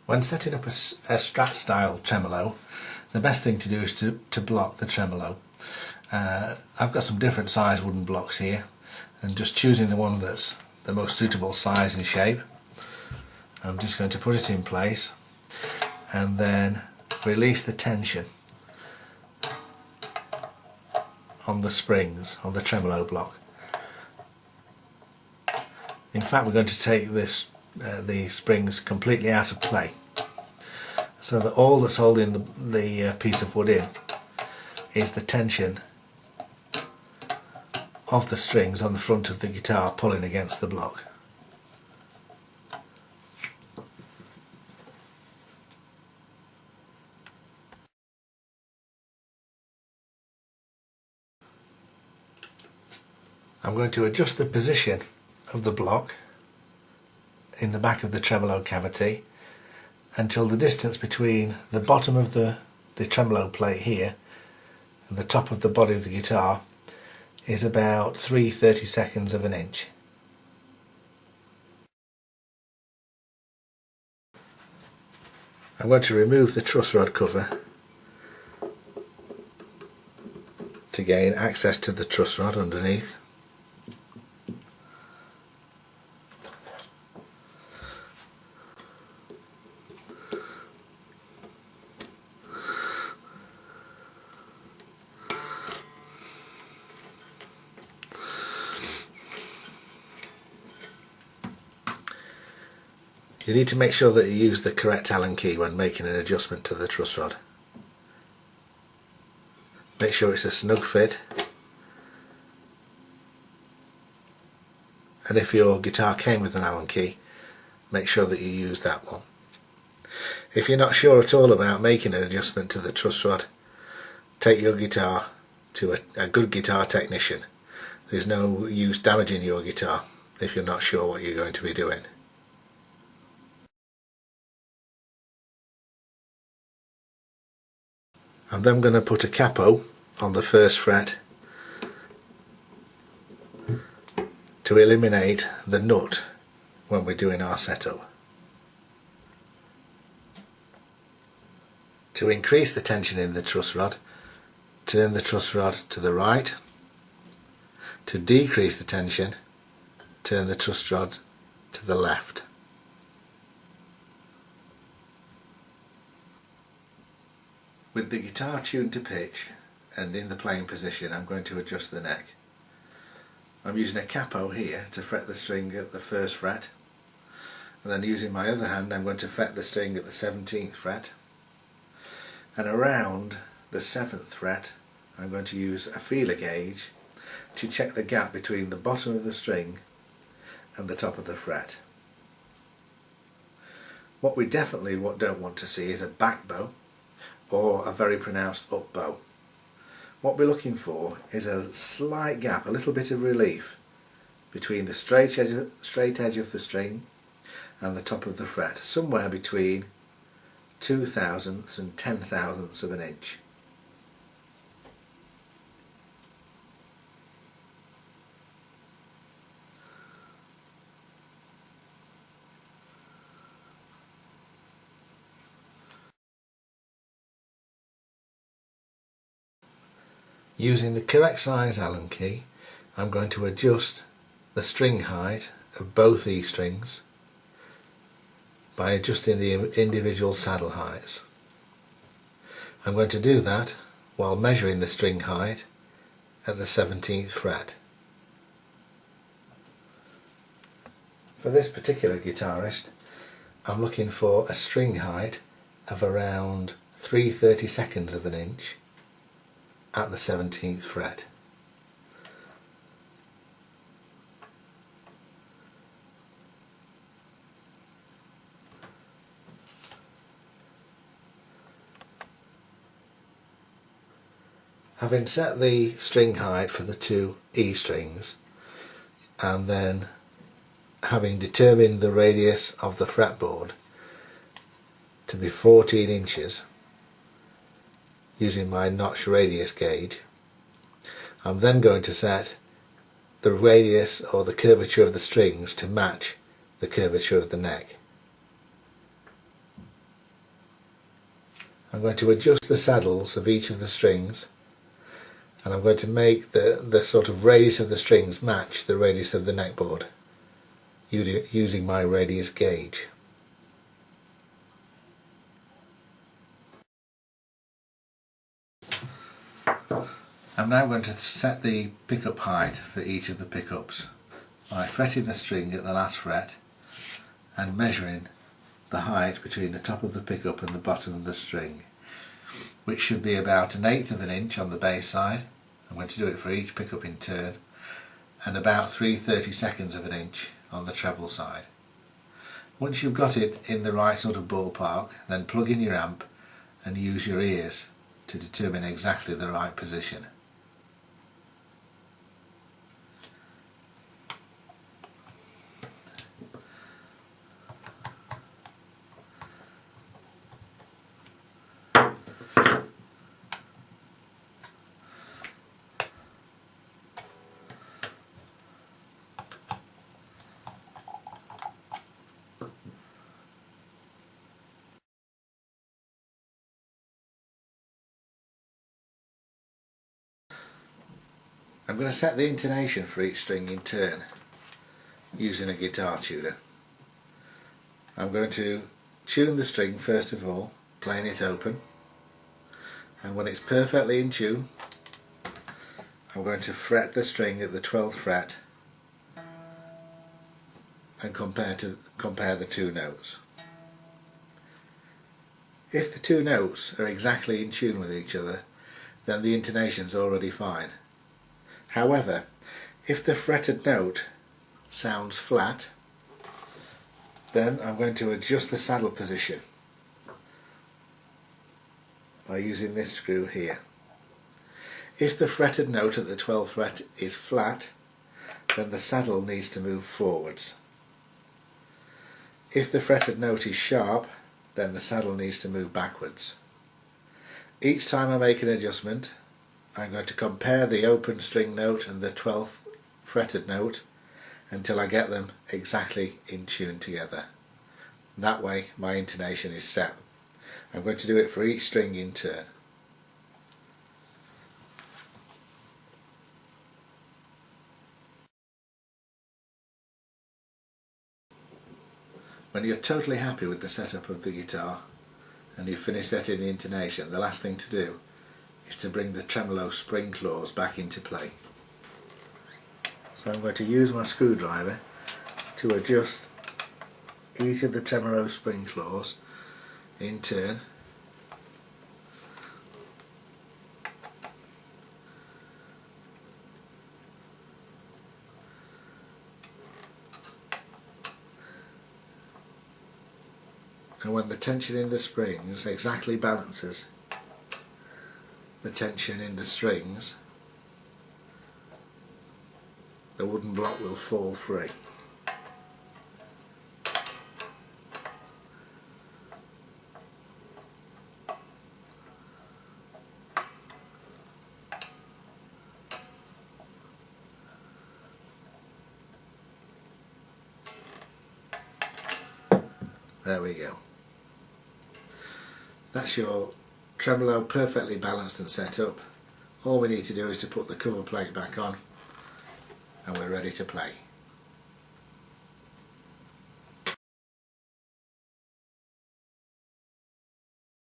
When setting up a strat style tremolo, the best thing to do is to block the tremolo. I've got some different size wooden blocks here, and just choosing the one that's the most suitable size and shape, I'm just going to put it in place and then release the tension on the springs on the tremolo block. In fact, we're going to take the springs completely out of play, so that all that's holding the piece of wood in is the tension of the strings on the front of the guitar pulling against the block. I'm going to adjust the position of the block in the back of the tremolo cavity until the distance between the bottom of the tremolo plate here and the top of the body of the guitar is about 3/32 of an inch. I'm going to remove the truss rod cover to gain access to the truss rod underneath. You need to make sure that you use the correct Allen key when making an adjustment to the truss rod. Make sure it's a snug fit, and if your guitar came with an Allen key, make sure that you use that one. If you're not sure at all about making an adjustment to the truss rod, take your guitar to a good guitar technician. There's no use damaging your guitar if you're not sure what you're going to be doing. I'm then going to put a capo on the first fret to eliminate the nut when we're doing our setup. To increase the tension in the truss rod, turn the truss rod to the right. To decrease the tension, turn the truss rod to the left. With the guitar tuned to pitch and in the playing position, I'm going to adjust the neck. I'm using a capo here to fret the string at the first fret, and then using my other hand I'm going to fret the string at the 17th fret, and around the 7th fret I'm going to use a feeler gauge to check the gap between the bottom of the string and the top of the fret. What we definitely don't want to see is a back bow or a very pronounced up bow. What we're looking for is a slight gap, a little bit of relief between the straight edge of the string and the top of the fret, somewhere between 0.02 and 0.10 of an inch. Using the correct size Allen key, I'm going to adjust the string height of both these strings by adjusting the individual saddle heights. I'm going to do that while measuring the string height at the 17th fret. For this particular guitarist, I'm looking for a string height of around 3/32 of an inch at the 17th fret. Having set the string height for the two E strings, and then having determined the radius of the fretboard to be 14 inches using my notch radius gauge, I'm then going to set the radius or the curvature of the strings to match the curvature of the neck. I'm going to adjust the saddles of each of the strings, and I'm going to make the sort of radius of the strings match the radius of the neckboard using my radius gauge. I'm now going to set the pickup height for each of the pickups by fretting the string at the last fret and measuring the height between the top of the pickup and the bottom of the string, which should be about 1/8 of an inch on the bass side. I'm going to do it for each pickup in turn, and about 3/32 of an inch on the treble side. Once you've got it in the right sort of ballpark, then plug in your amp and use your ears to determine exactly the right position. I'm going to set the intonation for each string in turn using a guitar tuner. I'm going to tune the string first of all, playing it open, and when it's perfectly in tune I'm going to fret the string at the 12th fret and compare the two notes. If the two notes are exactly in tune with each other, then the intonation's already fine. However, if the fretted note sounds flat, then I'm going to adjust the saddle position by using this screw here. If the fretted note at the 12th fret is flat, then the saddle needs to move forwards. If the fretted note is sharp, then the saddle needs to move backwards. Each time I make an adjustment, I'm going to compare the open string note and the 12th fretted note until I get them exactly in tune together. That way my intonation is set. I'm going to do it for each string in turn. When you're totally happy with the setup of the guitar and you've finished setting the intonation, the last thing to do is to bring the tremolo spring claws back into play. So I'm going to use my screwdriver to adjust each of the tremolo spring claws in turn. And when the tension in the springs exactly balances the tension in the strings, the wooden block will fall free. There we go. That's your tremolo perfectly balanced and set up. All we need to do is to put the cover plate back on and we're ready to play.